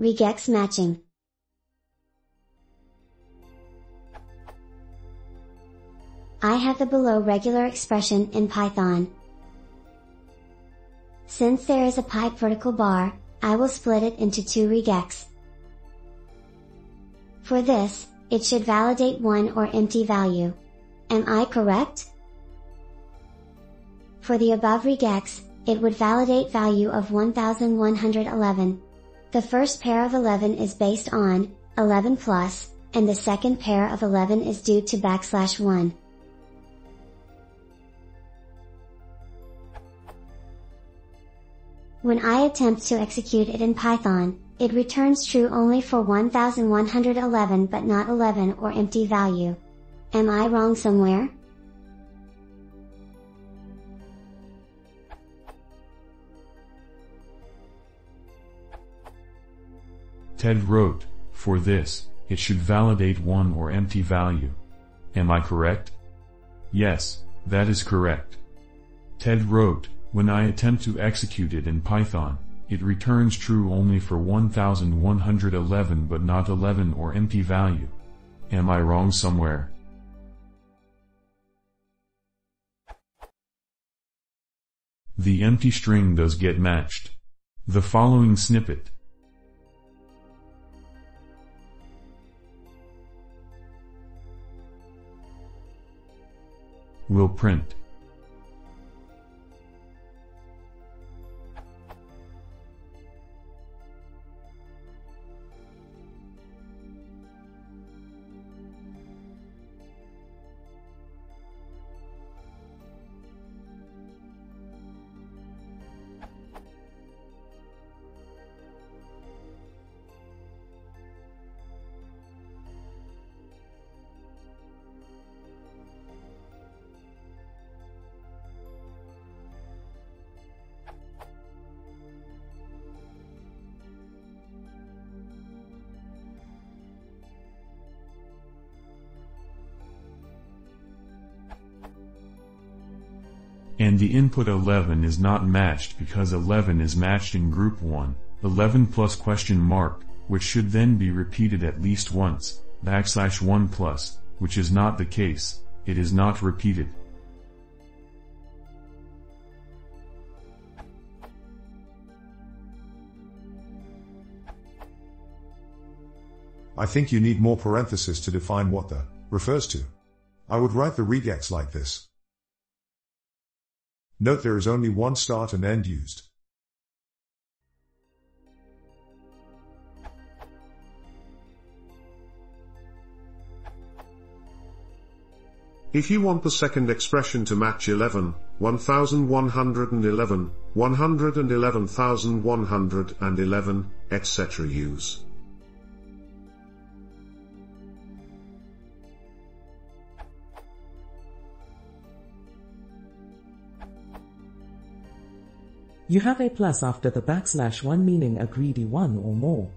Regex matching. I have the below regular expression in Python. Since there is a pipe vertical bar, I will split it into two regex. For this, it should validate one or empty value. Am I correct? For the above regex, it would validate value of 1111. The first pair of 11 is based on 11 plus, and the second pair of 11 is due to \1. When I attempt to execute it in Python, it returns true only for 1111 but not 11 or empty value. Am I wrong somewhere? Ted wrote, for this, it should validate one or empty value. Am I correct? Yes, that is correct. Ted wrote, when I attempt to execute it in Python, it returns true only for 1111 but not 11 or empty value. Am I wrong somewhere? The empty string does get matched. The following snippet will print. And the input 11 is not matched because 11 is matched in group 1, 11 plus question mark, which should then be repeated at least once, \1 plus, which is not the case, it is not repeated. I think you need more parentheses to define what the refers to. I would write the regex like this. Note there is only one start and end used. If you want the second expression to match 11, 1111, 111,111, etc. use You have a plus after the \1 meaning a greedy 1 or more.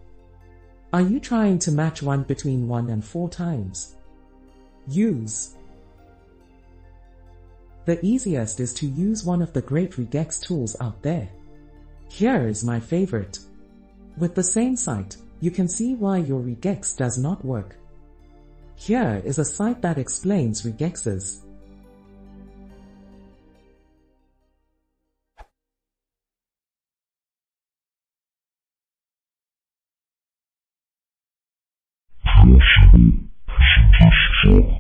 Are you trying to match 1 between 1 and 4 times? Use. The easiest is to use one of the great regex tools out there. Here is my favorite. With the same site, you can see why your regex does not work. Here is a site that explains regexes. Yes,